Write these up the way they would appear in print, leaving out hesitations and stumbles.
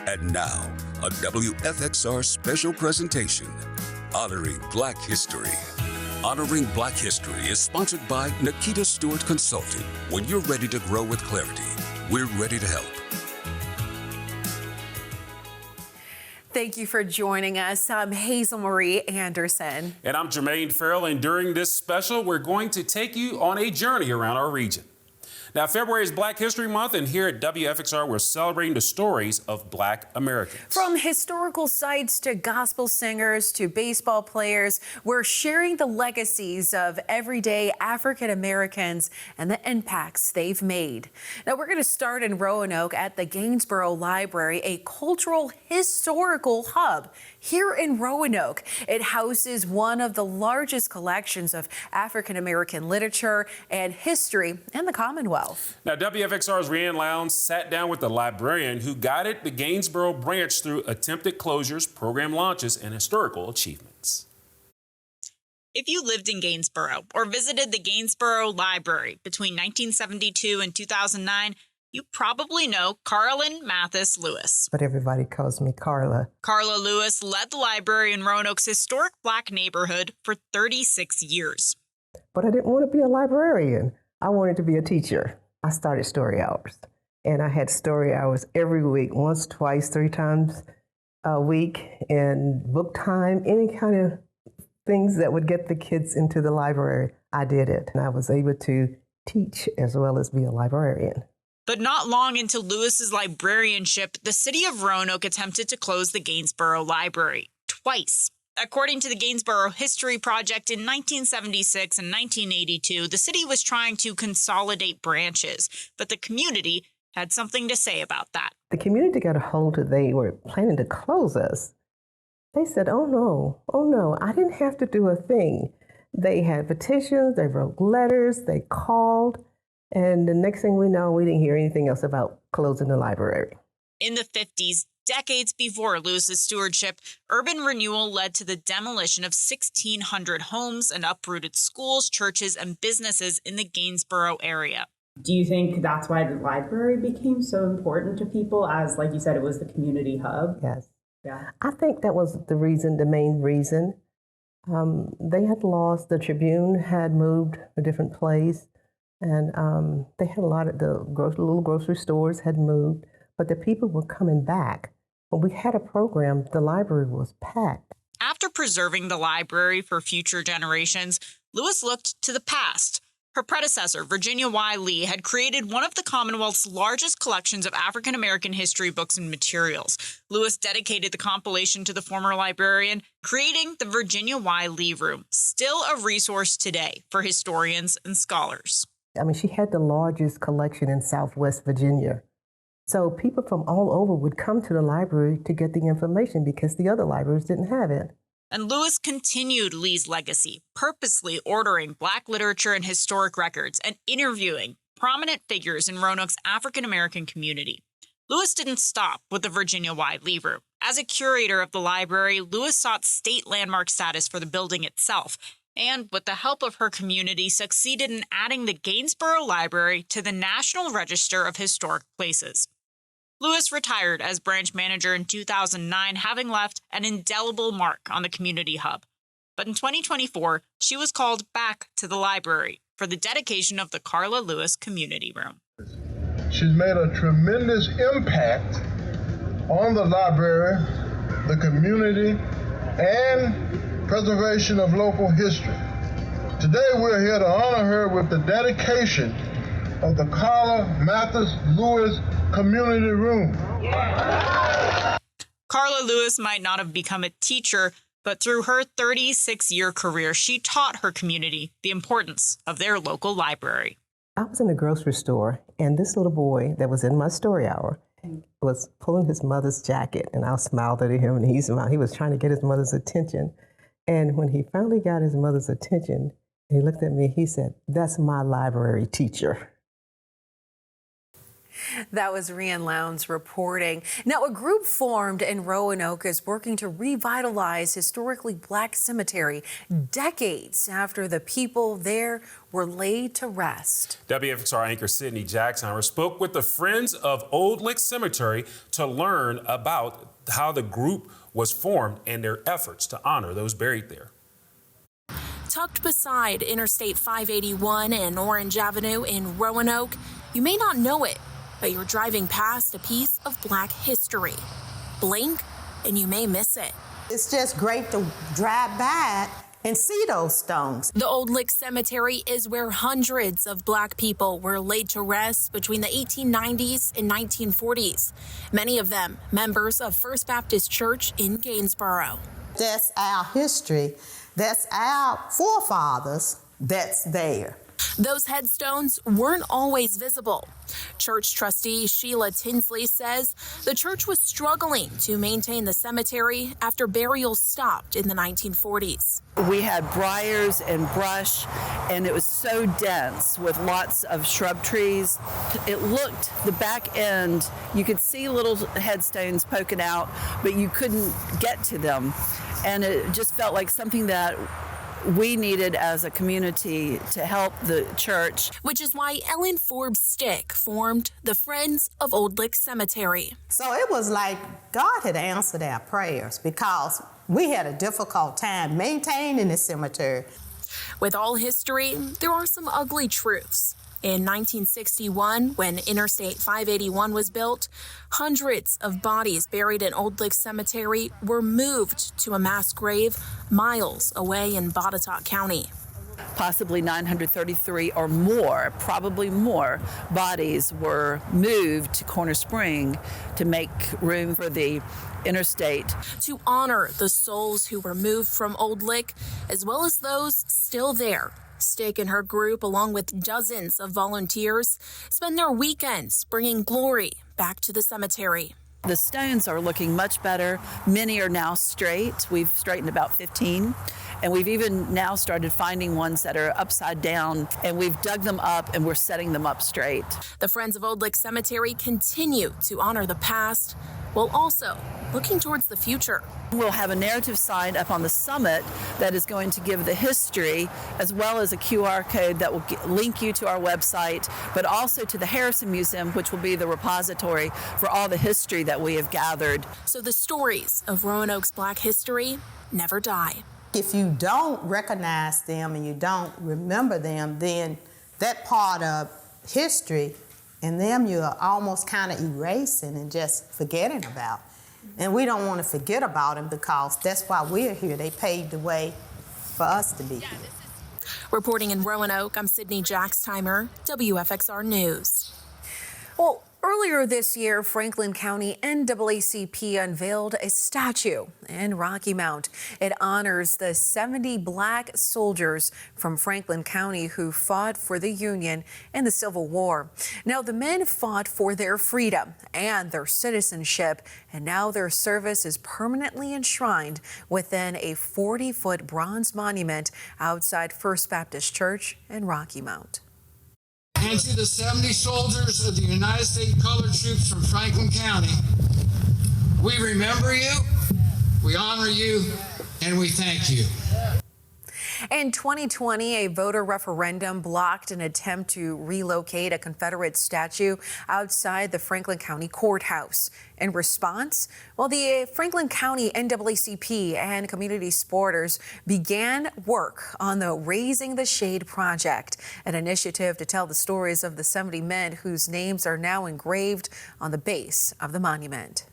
And now, a WFXR special presentation, Honoring Black History. Honoring Black History is sponsored by Nikita Stewart Consulting. When you're ready to grow with clarity, we're ready to help. Thank you for joining us. I'm Hazelmarie Anderson. And I'm Jermaine Ferrell, and during this special, we're going to take you on a journey around our region. Now, February is Black History Month, and here at WFXR, we're celebrating the stories of Black Americans. From historical sites to gospel singers to baseball players, we're sharing the legacies of everyday African Americans and the impacts they've made. Now, we're going to start in Roanoke at the Gainsborough Library, a cultural historical hub here in Roanoke. It houses one of the largest collections of African American literature and history in the Commonwealth. Now, WFXR's Rhiann Lowndes sat down with the librarian who guided the Gainsborough branch through attempted closures, program launches, and historical achievements. If you lived in Gainsborough or visited the Gainsborough Library between 1972 and 2009, you probably know Carolyn Mathis Lewis. But everybody calls me Carla. Carla Lewis led the library in Roanoke's historic Black neighborhood for 36 years. But I didn't want to be a librarian. I wanted to be a teacher. I started story hours, and I had story hours every week, once, twice, 3 times a week, and book time, any kind of things that would get the kids into the library. I did it, and I was able to teach as well as be a librarian. But not long into Lewis's librarianship, the city of Roanoke attempted to close the Gainsborough Library twice. According to the Gainsborough History Project, in 1976 and 1982, the city was trying to consolidate branches, but the community had something to say about that. The community got a hold of, they were planning to close us. They said, oh no, I didn't have to do a thing. They had petitions, they wrote letters, they called, and the next thing we know, we didn't hear anything else about closing the library. In the 50s, decades before Lewis's stewardship, urban renewal led to the demolition of 1,600 homes and uprooted schools, churches, and businesses in the Gainsborough area. Do you think that's why the library became so important to people, as, like you said, it was the community hub? Yes. Yeah. I think that was the reason, the main reason. They had lost, the Tribune had moved a different place, and they had a lot of the little grocery stores had moved, but the people were coming back. When we had a program, the library was packed. After preserving the library for future generations, Lewis looked to the past. Her predecessor, Virginia Y. Lee, had created one of the Commonwealth's largest collections of African American history books and materials. Lewis dedicated the compilation to the former librarian, creating the Virginia Y. Lee Room, still a resource today for historians and scholars. I mean, she had the largest collection in Southwest Virginia. So people from all over would come to the library to get the information because the other libraries didn't have it. And Lewis continued Lee's legacy, purposely ordering Black literature and historic records and interviewing prominent figures in Roanoke's African American community. Lewis didn't stop with the Virginia Y. Lee Room. As a curator of the library, Lewis sought state landmark status for the building itself, and with the help of her community, succeeded in adding the Gainsborough Library to the National Register of Historic Places. Lewis retired as branch manager in 2009, having left an indelible mark on the community hub. But in 2024, she was called back to the library for the dedication of the Carla Lewis Community Room. She's made a tremendous impact on the library, the community, and preservation of local history. Today, we're here to honor her with the dedication of the Carla Mathis Lewis Community Room. Carla Lewis might not have become a teacher, but through her 36-year career, she taught her community the importance of their local library. I was in a grocery store, and this little boy that was in my story hour was pulling his mother's jacket, and I smiled at him, and he smiled. He was trying to get his mother's attention. And when he finally got his mother's attention, he looked at me, he said, "That's my library teacher." That was Rian Lowndes reporting. Now, a group formed in Roanoke is working to revitalize historically Black cemetery decades after the people there were laid to rest. WFXR anchor Sydney Jacksheimer spoke with the Friends of Old Lick Cemetery to learn about how the group was formed and their efforts to honor those buried there. Tucked beside Interstate 581 and Orange Avenue in Roanoke, you may not know it, but you're driving past a piece of Black history. Blink, and you may miss it. It's just great to drive by and see those stones. The Old Lick Cemetery is where hundreds of Black people were laid to rest between the 1890s and 1940s. Many of them members of First Baptist Church in Gainesboro. That's our history. That's our forefathers that's there. Those headstones weren't always visible. Church trustee Sheila Tinsley says the church was struggling to maintain the cemetery after burials stopped in the 1940s. We had briars and brush, and it was so dense with lots of shrub trees. It looked, the back end, you could see little headstones poking out, but you couldn't get to them. And it just felt like something that we needed as a community to help the church. Which is why Ellen Forbes Stick formed the Friends of Old Lick Cemetery. So it was like God had answered our prayers because we had a difficult time maintaining the cemetery. With all history, there are some ugly truths. In 1961, when Interstate 581 was built, hundreds of bodies buried in Old Lick Cemetery were moved to a mass grave miles away in Botetourt County. Possibly 933 or more, probably more, bodies were moved to Corner Spring to make room for the interstate. To honor the souls who were moved from Old Lick, as well as those still there. Stick and her group, along with dozens of volunteers, spend their weekends bringing glory back to the cemetery. The stones are looking much better. Many are now straight. We've straightened about 15. And we've even now started finding ones that are upside down, and we've dug them up and we're setting them up straight. The Friends of Old Lick Cemetery continue to honor the past while also looking towards the future. We'll have a narrative sign up on the summit that is going to give the history, as well as a QR code that will link you to our website, but also to the Harrison Museum, which will be the repository for all the history that we have gathered. So the stories of Roanoke's Black history never die. If you don't recognize them and you don't remember them, then that part of history and them you're almost kind of erasing and just forgetting about. And we don't want to forget about them because that's why we're here. They paved the way for us to be here. Reporting in Roanoke, I'm Sydney Jacksheimer, WFXR News. Well, earlier this year, Franklin County NAACP unveiled a statue in Rocky Mount. It honors the 70 Black soldiers from Franklin County who fought for the Union in the Civil War. Now, the men fought for their freedom and their citizenship, and now their service is permanently enshrined within a 40-foot bronze monument outside First Baptist Church in Rocky Mount. And to the 70 soldiers of the United States Colored Troops from Franklin County, we remember you, we honor you, and we thank you. In 2020, a voter referendum blocked an attempt to relocate a Confederate statue outside the Franklin County Courthouse. In response, the Franklin County NAACP and community supporters began work on the Raising the Shade project, an initiative to tell the stories of the 70 men whose names are now engraved on the base of the monument.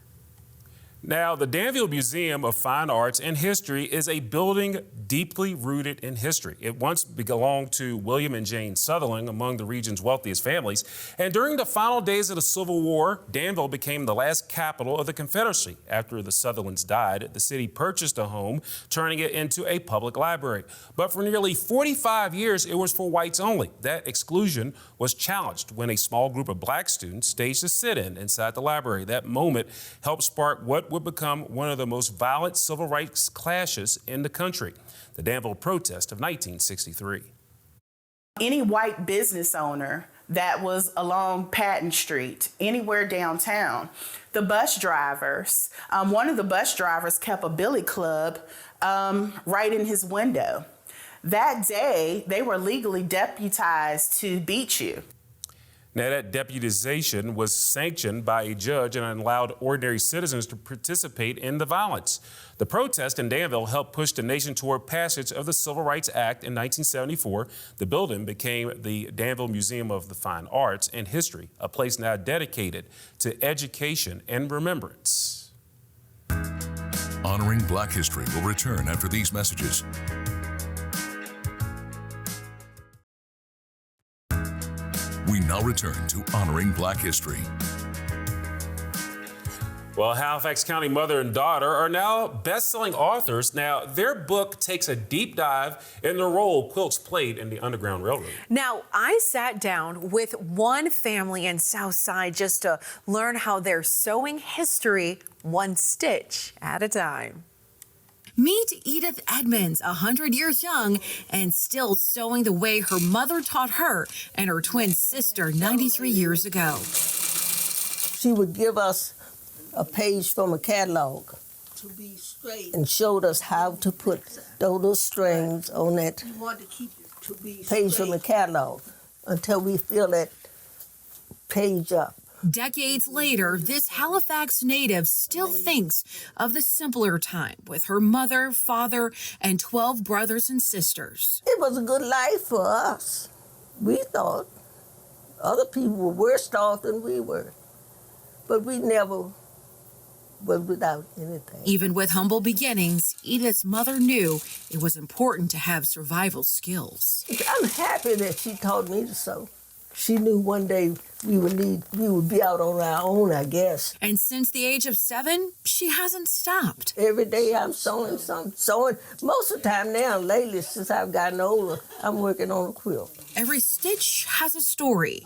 Now, the Danville Museum of Fine Arts and History is a building deeply rooted in history. It once belonged to William and Jane Sutherland, among the region's wealthiest families. And during the final days of the Civil War, Danville became the last capital of the Confederacy. After the Sutherlands died, the city purchased a home, turning it into a public library. But for nearly 45 years, it was for whites only. That exclusion was challenged when a small group of Black students staged a sit-in inside the library. That moment helped spark what would become one of the most violent civil rights clashes in the country, the Danville protest of 1963. Any white business owner that was along Patton Street, anywhere downtown. The bus drivers, one of the bus drivers kept a billy club right in his window. That day, they were legally deputized to beat you. Now, that deputization was sanctioned by a judge and allowed ordinary citizens to participate in the violence. The protest in Danville helped push the nation toward passage of the Civil Rights Act in 1974. The building became the Danville Museum of the Fine Arts and History, a place now dedicated to education and remembrance. Honoring Black History will return after these messages. We now return to Honoring Black History. Well, Halifax County mother and daughter are now best-selling authors. Now, their book takes a deep dive in the role quilts played in the Underground Railroad. Now, I sat down with one family in Southside just to learn how they're sewing history one stitch at a time. Meet Edith Edmonds, 100 years young and still sewing the way her mother taught her and her twin sister 93 years ago. She would give us a page from a catalog and showed us how to put those strings on that page from the catalog until we fill that page up. Decades later, this Halifax native still thinks of the simpler time with her mother, father, and 12 brothers and sisters. It was a good life for us. We thought other people were worse off than we were, but we never was without anything. Even with humble beginnings, Edith's mother knew it was important to have survival skills. I'm happy that she taught me to sew. She knew one day we would be out on our own, I guess. And since the age of 7, she hasn't stopped. Every day I'm sewing something. Sewing most of the time now, lately, since I've gotten older, I'm working on a quilt. Every stitch has a story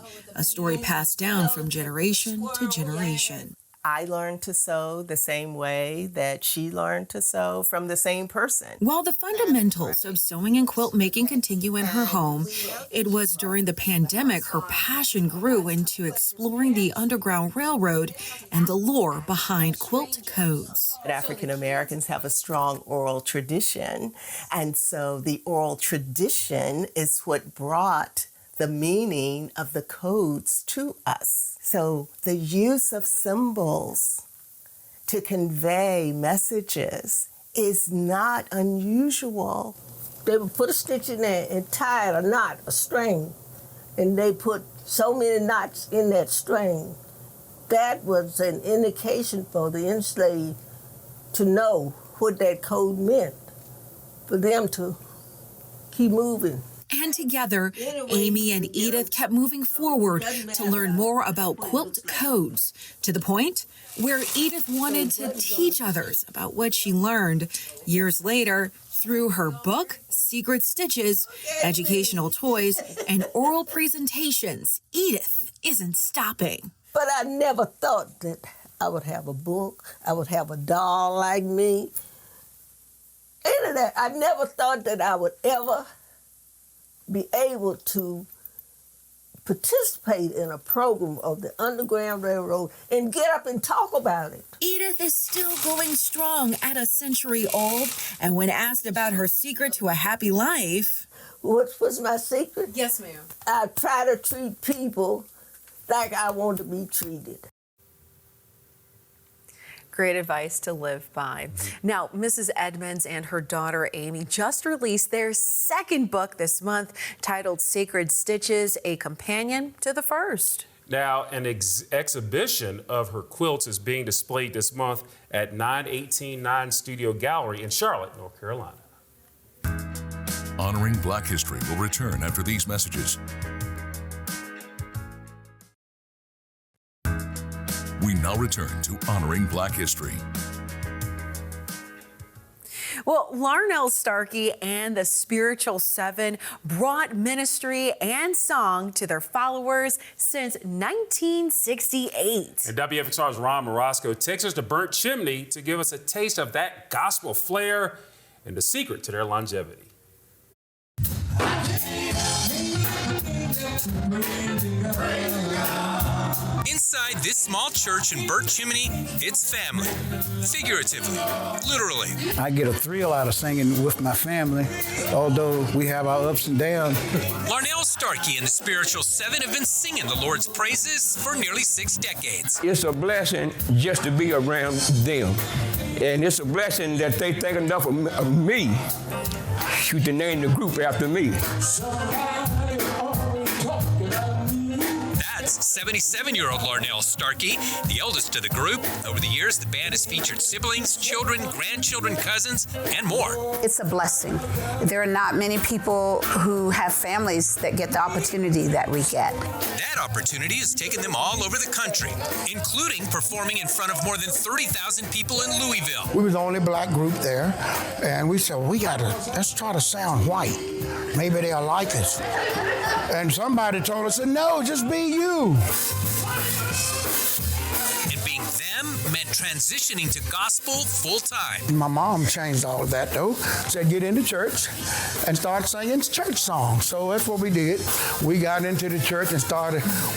passed down from generation to generation. I learned to sew the same way that she learned to sew from the same person. While the fundamentals of sewing and quilt making continue in her home, it was during the pandemic her passion grew into exploring the Underground Railroad and the lore behind quilt codes. African Americans have a strong oral tradition, and so the oral tradition is what brought the meaning of the codes to us. So the use of symbols to convey messages is not unusual. They would put a stitch in there and tie a knot, a string, and they put so many knots in that string. That was an indication for the enslaved to know what that code meant, for them to keep moving. And together, Amy and Edith kept moving forward to learn more about quilt codes, to the point where Edith wanted to teach others about what she learned. Years later, through her book, Secret Stitches, educational toys, and oral presentations, Edith isn't stopping. But I never thought that I would have a book, I would have a doll like me. Any of that. I never thought that I would ever be able to participate in a program of the Underground Railroad and get up and talk about it. Edith is still going strong at a century old, and when asked about her secret to a happy life... What was my secret? Yes, ma'am. I try to treat people like I want to be treated. Great advice to live by. Now, Mrs. Edmonds and her daughter Amy just released their second book this month titled Sacred Stitches, a companion to the first. Now, an exhibition of her quilts is being displayed this month at 9189 Studio Gallery in Charlotte, North Carolina. Honoring Black History will return after these messages. We now return to Honoring Black History. Well, Larnell Starkey and the Spiritual Seven brought ministry and song to their followers since 1968. And WFXR's Ron Morosco takes us to Burnt Chimney to give us a taste of that gospel flair and the secret to their longevity. Inside this small church in Burnt Chimney, it's family. Figuratively, literally. I get a thrill out of singing with my family, although we have our ups and downs. Larnell Starkey and the Spiritual Seven have been singing the Lord's praises for nearly 6 decades. It's a blessing just to be around them. And it's a blessing that they think enough of me to name the group after me. That's 77-year-old Larnell Starkey, the eldest of the group. Over the years, the band has featured siblings, children, grandchildren, cousins, and more. It's a blessing. There are not many people who have families that get the opportunity that we get. That opportunity has taken them all over the country, including performing in front of more than 30,000 people in Louisville. We was the only black group there, and we said, well, let's try to sound white. Maybe they'll like us. And somebody told us, no, just be you. And being them meant transitioning to gospel full-time. My mom changed all of that, though. Said get into church and start singing church songs. So that's what we did. We got into the church and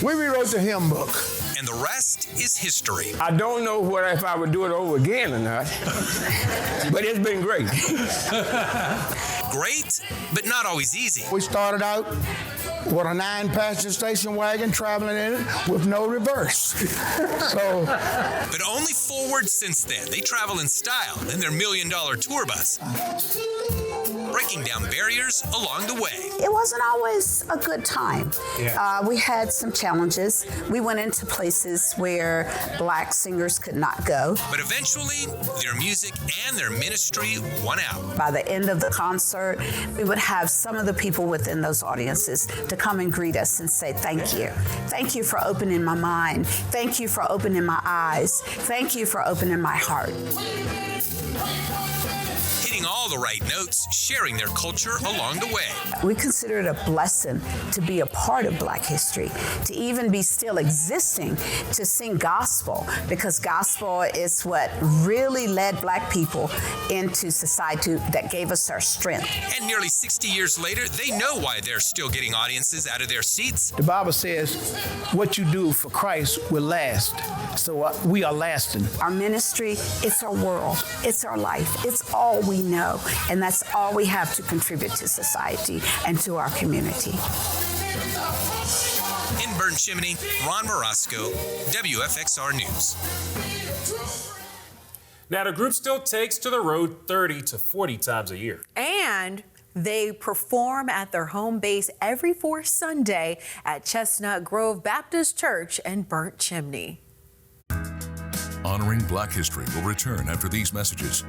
we rewrote the hymn book. And the rest is history. I don't know if I would do it over again or not, but it's been great. Great, but not always easy. We started out with a 9-passenger station wagon traveling in it with no reverse. But only forward since then. They travel in style in their $1 million tour bus, breaking down barriers along the way. It wasn't always a good time. Yeah. We had some challenges. We went into places where black singers could not go. But eventually, their music and their ministry won out. By the end of the concert, we would have some of the people within those audiences to come and greet us and say, thank you. Thank you for opening my mind. Thank you for opening my eyes. Thank you for opening my heart. Hitting all the right notes, sharing their culture along the way. We consider it a blessing to be a part of Black history, to even be still existing, to sing gospel, because gospel is what really led Black people into society that gave us our strength. And nearly 60 years later, they know why they're still getting audiences out of their seats. The Bible says, what you do for Christ will last. So we are lasting. Our ministry, it's our world, it's our life, it's all we know, and that's all we have to contribute to society and to our community. In Burnt Chimney, Ron Marasco, WFXR News. Now, the group still takes to the road 30 to 40 times a year. And they perform at their home base every fourth Sunday at Chestnut Grove Baptist Church in Burnt Chimney. Honoring Black History will return after these messages.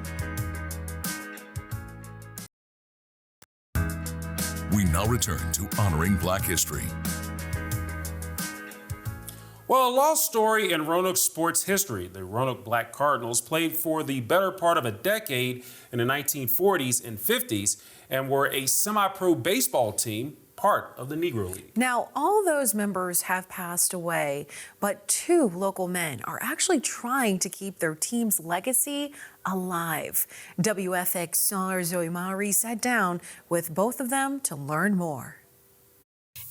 We now return to Honoring Black History. Well, a lost story in Roanoke sports history. The Roanoke Black Cardinals played for the better part of a decade in the 1940s and 50s and were a semi-pro baseball team, part of the Negro League. Now, all those members have passed away, but 2 local men are actually trying to keep their team's legacy alive. WFXR Hazelmarie sat down with both of them to learn more.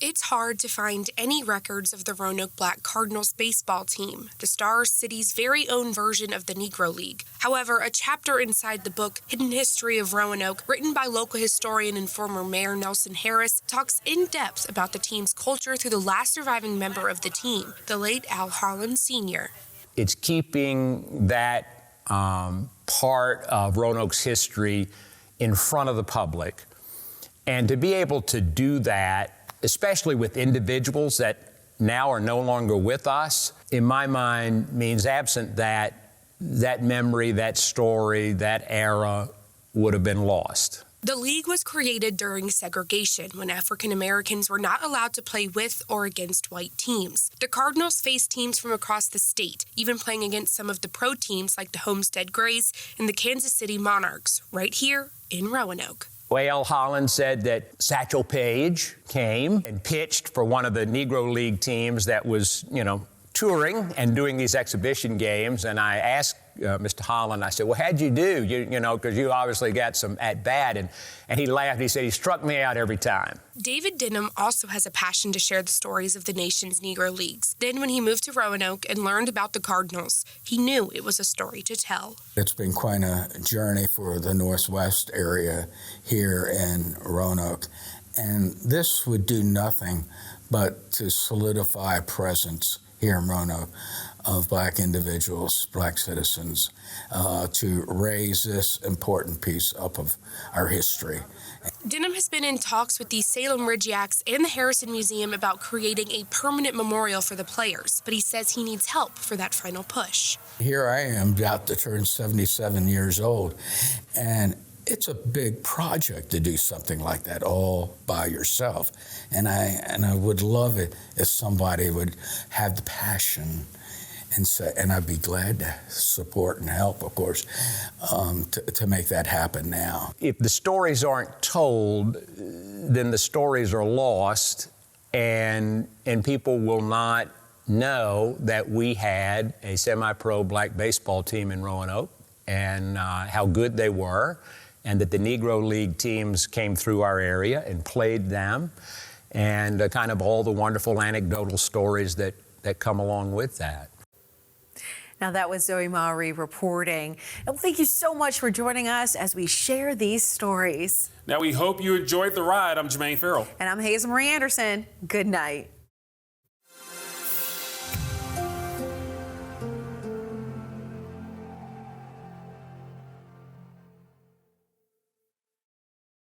It's hard to find any records of the Roanoke Black Cardinals baseball team, the Star City's very own version of the Negro League. However, a chapter inside the book, Hidden History of Roanoke, written by local historian and former Mayor Nelson Harris, talks in depth about the team's culture through the last surviving member of the team, the late Al Holland Sr. It's keeping that part of Roanoke's history in front of the public. And to be able to do that, especially with individuals that now are no longer with us, in my mind means absent that memory, that story, that era would have been lost. The league was created during segregation when African Americans were not allowed to play with or against white teams. The Cardinals faced teams from across the state, even playing against some of the pro teams like the Homestead Grays and the Kansas City Monarchs, right here in Roanoke. Al Holland said that Satchel Paige came and pitched for one of the Negro League teams that was, touring and doing these exhibition games, and I asked Mr. Holland, I said, well, how'd you do? You know, because you obviously got some at-bat, and he laughed. He said he struck me out every time. David Denham also has a passion to share the stories of the nation's Negro Leagues. Then when he moved to Roanoke and learned about the Cardinals, he knew it was a story to tell. It's been quite a journey for the Northwest area here in Roanoke, and this would do nothing but to solidify a presence here in Roanoke of Black individuals, Black citizens, to raise this important piece up of our history. Denham has been in talks with the Salem Ridgeyaks and the Harrison Museum about creating a permanent memorial for the players, but he says he needs help for that final push. Here I am, about to turn 77 years old, and it's a big project to do something like that all by yourself. And I would love it if somebody would have the passion and I'd be glad to support and help, of course, to make that happen now. If the stories aren't told, then the stories are lost, and people will not know that we had a semi-pro Black baseball team in Roanoke and how good they were, and that the Negro League teams came through our area and played them, and kind of all the wonderful anecdotal stories that come along with that. Now, that was Hazelmarie reporting. And thank you so much for joining us as we share these stories. Now, we hope you enjoyed the ride. I'm Jermaine Ferrell. And I'm Hazelmarie Anderson. Good night.